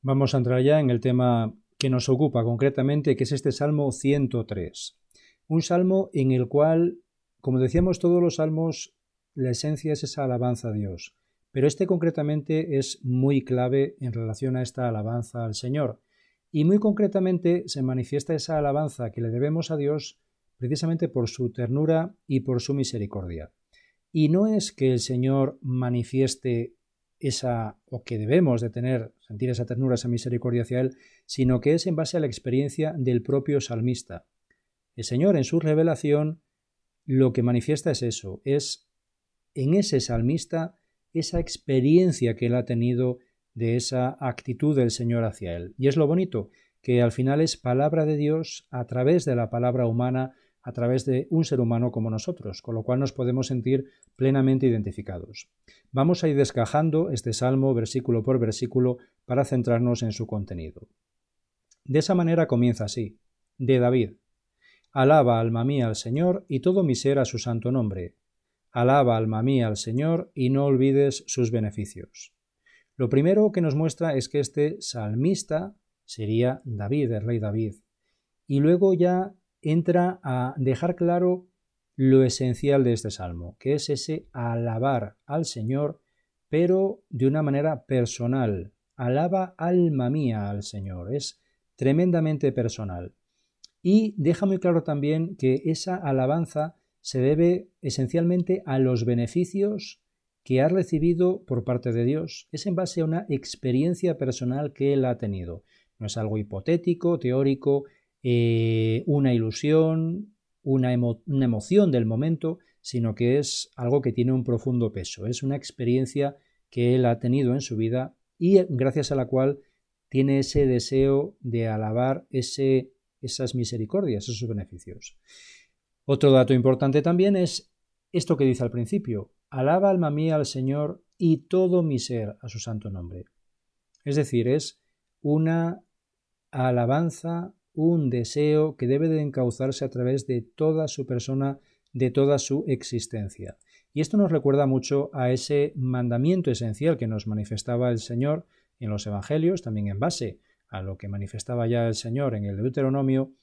Vamos a entrar ya en el tema que nos ocupa concretamente, que es este Salmo 103. Un salmo en el cual, como decíamos, todos los salmos, la esencia es esa alabanza a Dios. Pero este concretamente es muy clave en relación a esta alabanza al Señor. Y muy concretamente se manifiesta esa alabanza que le debemos a Dios precisamente por su ternura y por su misericordia. Y no es que el Señor manifieste o que debemos de tener, sentir esa ternura, esa misericordia hacia Él, sino que es en base a la experiencia del propio salmista. El Señor en su revelación lo que manifiesta es eso, es en ese salmista esa experiencia que Él ha tenido de esa actitud del Señor hacia Él. Y es lo bonito, que al final es palabra de Dios a través de la palabra humana, a través de un ser humano como nosotros, con lo cual nos podemos sentir plenamente identificados. Vamos a ir desgajando este salmo versículo por versículo para centrarnos en su contenido. De esa manera comienza así, de David. Alaba, alma mía, al Señor, y todo mi ser a su santo nombre. Alaba, alma mía, al Señor, y no olvides sus beneficios. Lo primero que nos muestra es que este salmista sería David, el rey David. Y luego ya entra a dejar claro lo esencial de este salmo, que es ese alabar al Señor, pero de una manera personal. Alaba alma mía al Señor, es tremendamente personal. Y deja muy claro también que esa alabanza se debe esencialmente a los beneficios que ha recibido por parte de Dios. Es en base a una experiencia personal que él ha tenido. No es algo hipotético, teórico, una ilusión, una emoción del momento, sino que es algo que tiene un profundo peso. Es una experiencia que él ha tenido en su vida y gracias a la cual tiene ese deseo de alabar esas misericordias, esos beneficios. Otro dato importante también es esto que dice al principio: alaba alma mía al Señor y todo mi ser a su santo nombre. Es decir, es una alabanza, un deseo que debe de encauzarse a través de toda su persona, de toda su existencia. Y esto nos recuerda mucho a ese mandamiento esencial que nos manifestaba el Señor en los Evangelios, también en base a lo que manifestaba ya el Señor en el Deuteronomio,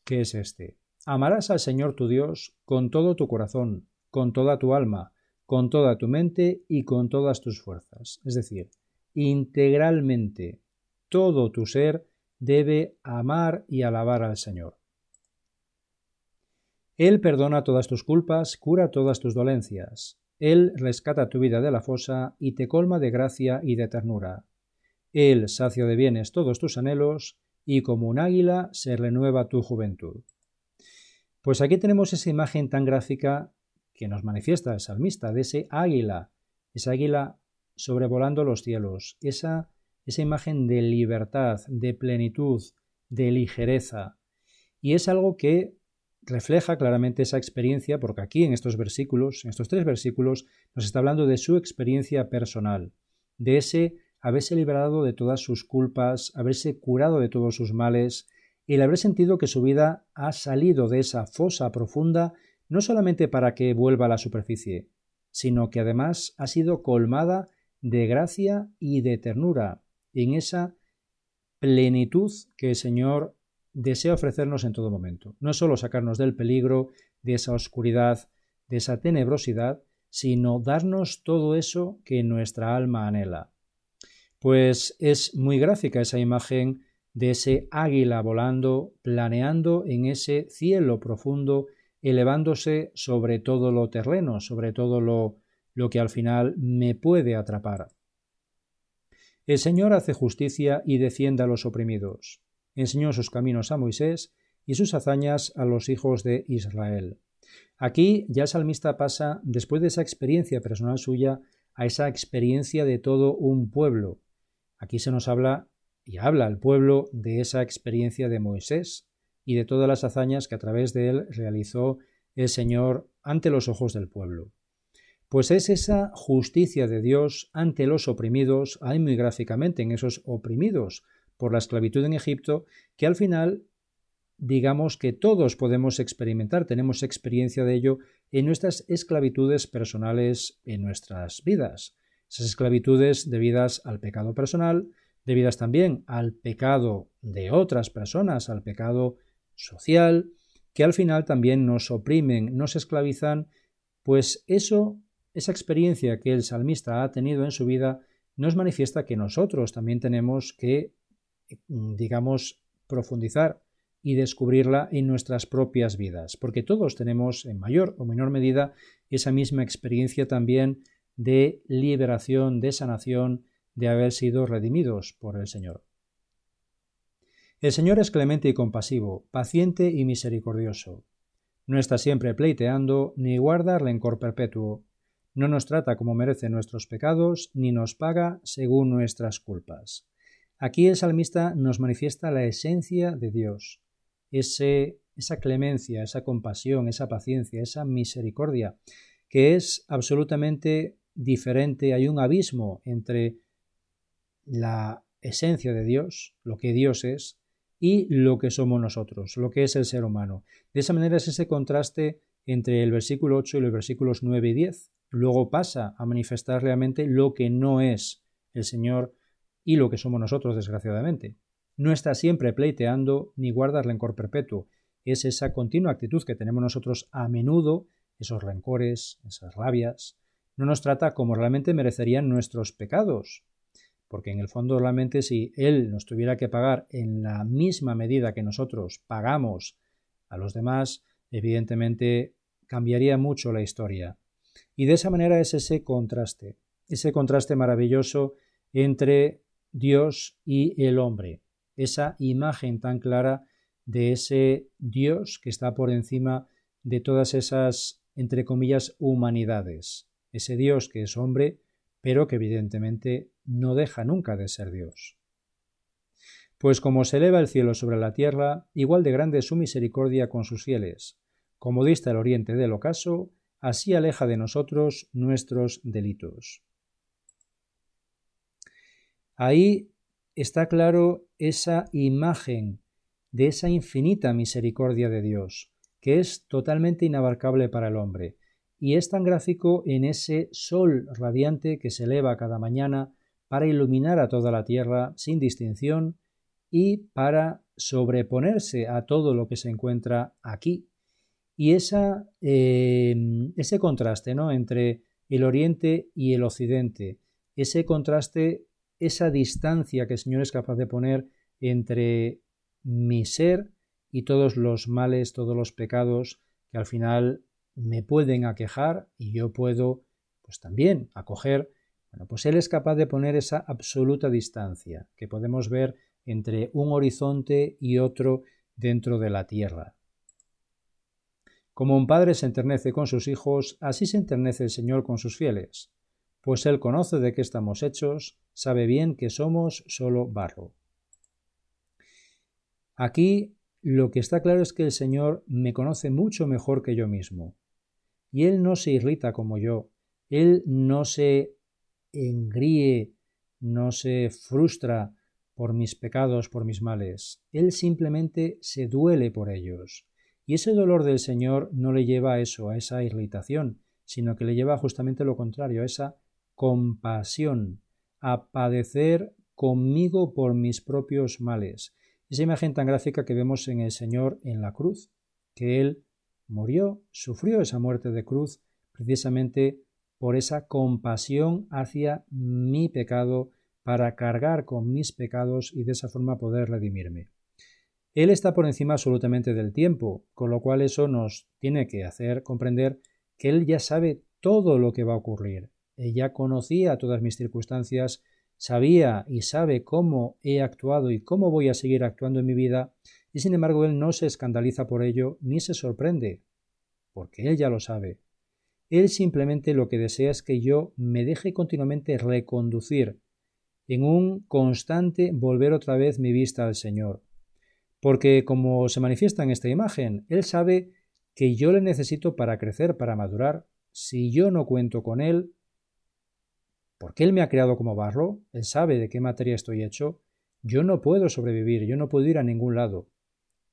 que es este: amarás al Señor tu Dios con todo tu corazón, con toda tu alma, con toda tu mente y con todas tus fuerzas. Es decir, integralmente todo tu ser debe amar y alabar al Señor. Él perdona todas tus culpas, cura todas tus dolencias. Él rescata tu vida de la fosa y te colma de gracia y de ternura. Él sacia de bienes todos tus anhelos y como un águila se renueva tu juventud. Pues aquí tenemos esa imagen tan gráfica que nos manifiesta el salmista de esa águila sobrevolando los cielos, esa imagen de libertad, de plenitud, de ligereza. Y es algo que refleja claramente esa experiencia, porque aquí en estos versículos, en estos 3 versículos, nos está hablando de su experiencia personal, de ese haberse liberado de todas sus culpas, haberse curado de todos sus males, el haber sentido que su vida ha salido de esa fosa profunda, no solamente para que vuelva a la superficie, sino que además ha sido colmada de gracia y de ternura, en esa plenitud que el Señor desea ofrecernos en todo momento. No es solo sacarnos del peligro, de esa oscuridad, de esa tenebrosidad, sino darnos todo eso que nuestra alma anhela. Pues es muy gráfica esa imagen de ese águila volando, planeando en ese cielo profundo, elevándose sobre todo lo terreno, sobre todo lo que al final me puede atrapar. El Señor hace justicia y defiende a los oprimidos. Enseñó sus caminos a Moisés y sus hazañas a los hijos de Israel. Aquí ya el salmista pasa, después de esa experiencia personal suya, a esa experiencia de todo un pueblo. Aquí se nos habla y habla el pueblo de esa experiencia de Moisés y de todas las hazañas que a través de él realizó el Señor ante los ojos del pueblo. Pues es esa justicia de Dios ante los oprimidos, hay muy gráficamente en esos oprimidos por la esclavitud en Egipto, que al final digamos que todos podemos experimentar, tenemos experiencia de ello en nuestras esclavitudes personales en nuestras vidas. Esas esclavitudes debidas al pecado personal, debidas también al pecado de otras personas, al pecado social, que al final también nos oprimen, nos esclavizan, pues esa experiencia que el salmista ha tenido en su vida nos manifiesta que nosotros también tenemos que, digamos, profundizar y descubrirla en nuestras propias vidas, porque todos tenemos en mayor o menor medida esa misma experiencia también de liberación, de sanación, de haber sido redimidos por el Señor. El Señor es clemente y compasivo, paciente y misericordioso. No está siempre pleiteando, ni guarda rencor perpetuo. No nos trata como merecen nuestros pecados, ni nos paga según nuestras culpas. Aquí el salmista nos manifiesta la esencia de Dios, esa clemencia, esa compasión, esa paciencia, esa misericordia, que es absolutamente diferente. Hay un abismo entre la esencia de Dios, lo que Dios es, y lo que somos nosotros, lo que es el ser humano. De esa manera es ese contraste entre el versículo 8 y los versículos 9 y 10. Luego pasa a manifestar realmente lo que no es el Señor y lo que somos nosotros, desgraciadamente. No está siempre pleiteando ni guarda rencor perpetuo. Es esa continua actitud que tenemos nosotros a menudo, esos rencores, esas rabias. No nos trata como realmente merecerían nuestros pecados, porque en el fondo realmente si Él nos tuviera que pagar en la misma medida que nosotros pagamos a los demás, evidentemente cambiaría mucho la historia. Y de esa manera es ese contraste maravilloso entre Dios y el hombre, esa imagen tan clara de ese Dios que está por encima de todas esas, entre comillas, humanidades, ese Dios que es hombre, pero que evidentemente no deja nunca de ser Dios. Pues como se eleva el cielo sobre la tierra, igual de grande es su misericordia con sus fieles. Como dista el oriente del ocaso, así aleja de nosotros nuestros delitos. Ahí está claro esa imagen de esa infinita misericordia de Dios, que es totalmente inabarcable para el hombre, y es tan gráfico en ese sol radiante que se eleva cada mañana para iluminar a toda la tierra sin distinción y para sobreponerse a todo lo que se encuentra aquí. Y ese contraste, ¿no?, entre el oriente y el occidente, ese contraste, esa distancia que el Señor es capaz de poner entre mi ser y todos los males, todos los pecados que al final me pueden aquejar y yo puedo pues también acoger. Bueno, pues Él es capaz de poner esa absoluta distancia que podemos ver entre un horizonte y otro dentro de la tierra. Como un padre se enternece con sus hijos, así se enternece el Señor con sus fieles, pues Él conoce de qué estamos hechos, sabe bien que somos solo barro. Aquí lo que está claro es que el Señor me conoce mucho mejor que yo mismo, y Él no se irrita como yo, Él no se engríe, no se frustra por mis pecados, por mis males, Él simplemente se duele por ellos. Y ese dolor del Señor no le lleva a eso, a esa irritación, sino que le lleva justamente lo contrario, a esa compasión, a padecer conmigo por mis propios males. Esa imagen tan gráfica que vemos en el Señor en la cruz, que Él murió, sufrió esa muerte de cruz precisamente por esa compasión hacia mi pecado, para cargar con mis pecados y de esa forma poder redimirme. Él está por encima absolutamente del tiempo, con lo cual eso nos tiene que hacer comprender que Él ya sabe todo lo que va a ocurrir. Él ya conocía todas mis circunstancias, sabía y sabe cómo he actuado y cómo voy a seguir actuando en mi vida, y sin embargo Él no se escandaliza por ello ni se sorprende, porque Él ya lo sabe. Él simplemente lo que desea es que yo me deje continuamente reconducir en un constante volver otra vez mi vista al Señor. Porque como se manifiesta en esta imagen, Él sabe que yo le necesito para crecer, para madurar. Si yo no cuento con Él, porque Él me ha creado como barro, Él sabe de qué materia estoy hecho, yo no puedo sobrevivir, yo no puedo ir a ningún lado.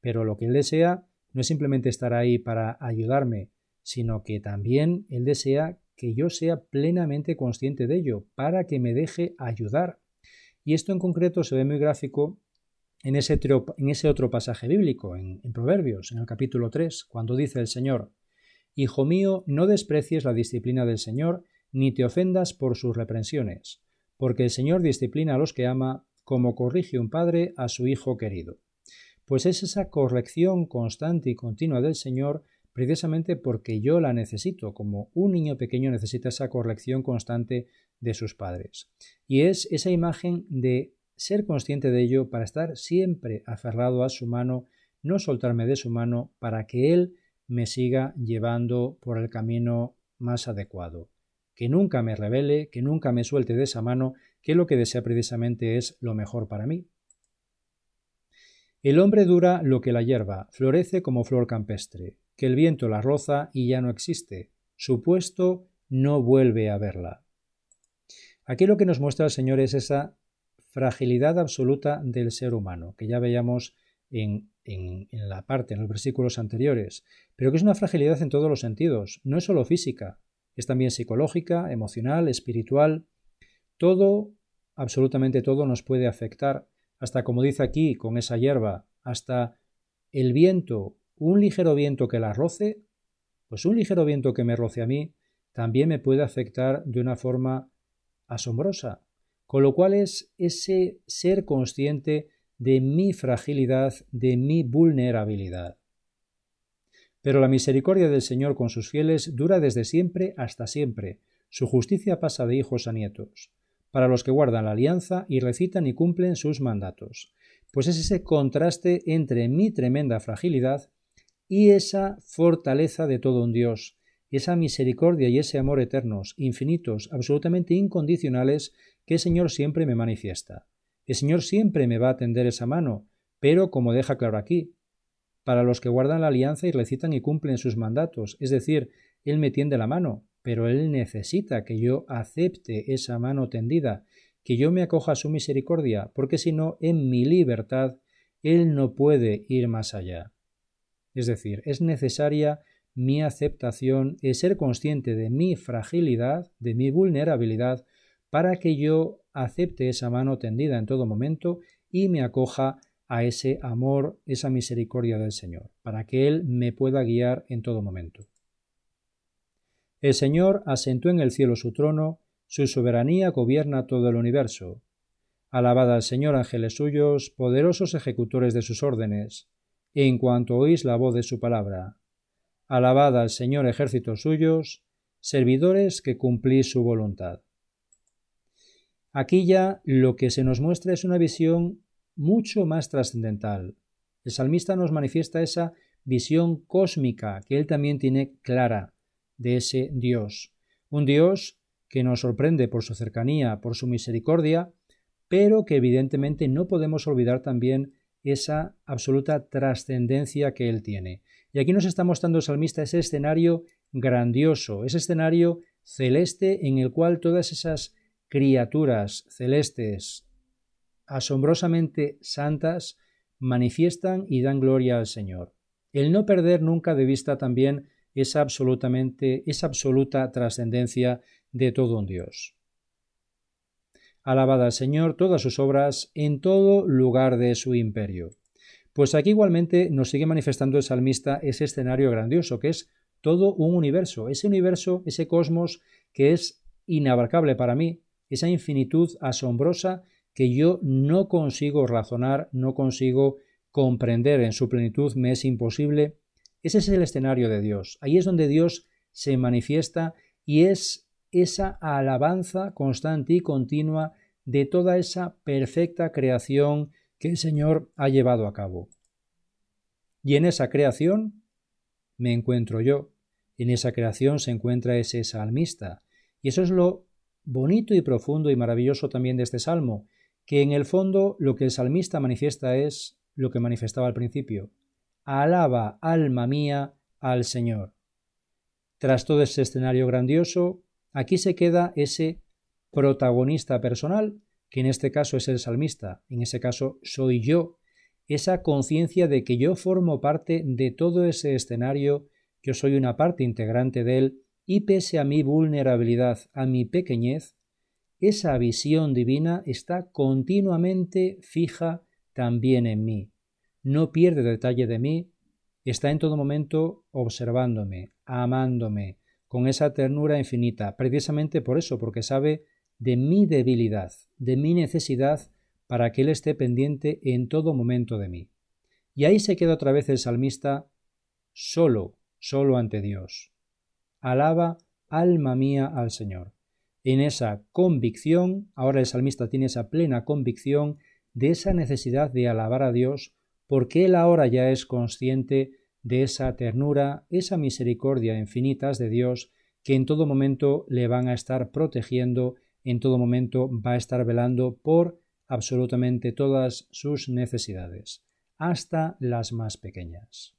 Pero lo que Él desea no es simplemente estar ahí para ayudarme, sino que también Él desea que yo sea plenamente consciente de ello, para que me deje ayudar. Y esto en concreto se ve muy gráfico en ese otro pasaje bíblico, en Proverbios, en el capítulo 3, cuando dice el Señor: Hijo mío, no desprecies la disciplina del Señor, ni te ofendas por sus reprensiones, porque el Señor disciplina a los que ama, como corrige un padre a su hijo querido. Pues es esa corrección constante y continua del Señor, precisamente porque yo la necesito, como un niño pequeño necesita esa corrección constante de sus padres. Y es esa imagen de ser consciente de ello para estar siempre aferrado a su mano, no soltarme de su mano, para que Él me siga llevando por el camino más adecuado. Que nunca me rebele, que nunca me suelte de esa mano, que lo que desea precisamente es lo mejor para mí. El hombre dura lo que la hierba, florece como flor campestre, que el viento la roza y ya no existe, su puesto no vuelve a verla. Aquí lo que nos muestra el Señor es esa fragilidad absoluta del ser humano, que ya veíamos en los versículos anteriores, pero que es una fragilidad en todos los sentidos, no es solo física, es también psicológica, emocional, espiritual, todo, absolutamente todo nos puede afectar, hasta como dice aquí con esa hierba, hasta el viento, un ligero viento que la roce, pues un ligero viento que me roce a mí, también me puede afectar de una forma asombrosa, con lo cual es ese ser consciente de mi fragilidad, de mi vulnerabilidad. Pero la misericordia del Señor con sus fieles dura desde siempre hasta siempre, su justicia pasa de hijos a nietos, para los que guardan la alianza y recitan y cumplen sus mandatos. Pues es ese contraste entre mi tremenda fragilidad y esa fortaleza de todo un Dios, esa misericordia y ese amor eternos, infinitos, absolutamente incondicionales, que el Señor siempre me manifiesta. El Señor siempre me va a tender esa mano, pero como deja claro aquí, para los que guardan la alianza y recitan y cumplen sus mandatos, es decir, Él me tiende la mano, pero Él necesita que yo acepte esa mano tendida, que yo me acoja a su misericordia, porque si no, en mi libertad, Él no puede ir más allá. Es decir, es necesaria mi aceptación, el ser consciente de mi fragilidad, de mi vulnerabilidad, para que yo acepte esa mano tendida en todo momento y me acoja a ese amor, esa misericordia del Señor, para que Él me pueda guiar en todo momento. El Señor asentó en el cielo su trono, su soberanía gobierna todo el universo. Alabad al Señor, ángeles suyos, poderosos ejecutores de sus órdenes, en cuanto oís la voz de su palabra. Alabad al Señor, ejércitos suyos, servidores que cumplís su voluntad. Aquí ya lo que se nos muestra es una visión mucho más trascendental. El salmista nos manifiesta esa visión cósmica que él también tiene clara de ese Dios. Un Dios que nos sorprende por su cercanía, por su misericordia, pero que evidentemente no podemos olvidar también esa absoluta trascendencia que él tiene. Y aquí nos está mostrando el salmista ese escenario grandioso, ese escenario celeste en el cual todas esas criaturas celestes asombrosamente santas manifiestan y dan gloria al Señor. El no perder nunca de vista también esa absoluta trascendencia de todo un Dios. Alabad al Señor todas sus obras en todo lugar de su imperio. Pues aquí igualmente nos sigue manifestando el salmista ese escenario grandioso que es todo un universo, ese cosmos que es inabarcable para mí, esa infinitud asombrosa que yo no consigo razonar, no consigo comprender en su plenitud, me es imposible. Ese es el escenario de Dios. Ahí es donde Dios se manifiesta y es esa alabanza constante y continua de toda esa perfecta creación que el Señor ha llevado a cabo. Y en esa creación me encuentro yo. En esa creación se encuentra ese salmista. Y eso es lo bonito y profundo y maravilloso también de este salmo, que en el fondo lo que el salmista manifiesta es lo que manifestaba al principio. Alaba, alma mía, al Señor. Tras todo ese escenario grandioso, aquí se queda ese protagonista personal, que en este caso es el salmista, en ese caso soy yo, esa conciencia de que yo formo parte de todo ese escenario, que yo soy una parte integrante de él, y pese a mi vulnerabilidad, a mi pequeñez, esa visión divina está continuamente fija también en mí. No pierde detalle de mí, está en todo momento observándome, amándome, con esa ternura infinita, precisamente por eso, porque sabe de mi debilidad, de mi necesidad, para que Él esté pendiente en todo momento de mí. Y ahí se queda otra vez el salmista solo ante Dios. Alaba, alma mía, al Señor. En esa convicción, ahora el salmista tiene esa plena convicción de esa necesidad de alabar a Dios, porque él ahora ya es consciente de esa ternura, esa misericordia infinitas de Dios, que en todo momento le van a estar protegiendo, en todo momento va a estar velando por absolutamente todas sus necesidades, hasta las más pequeñas.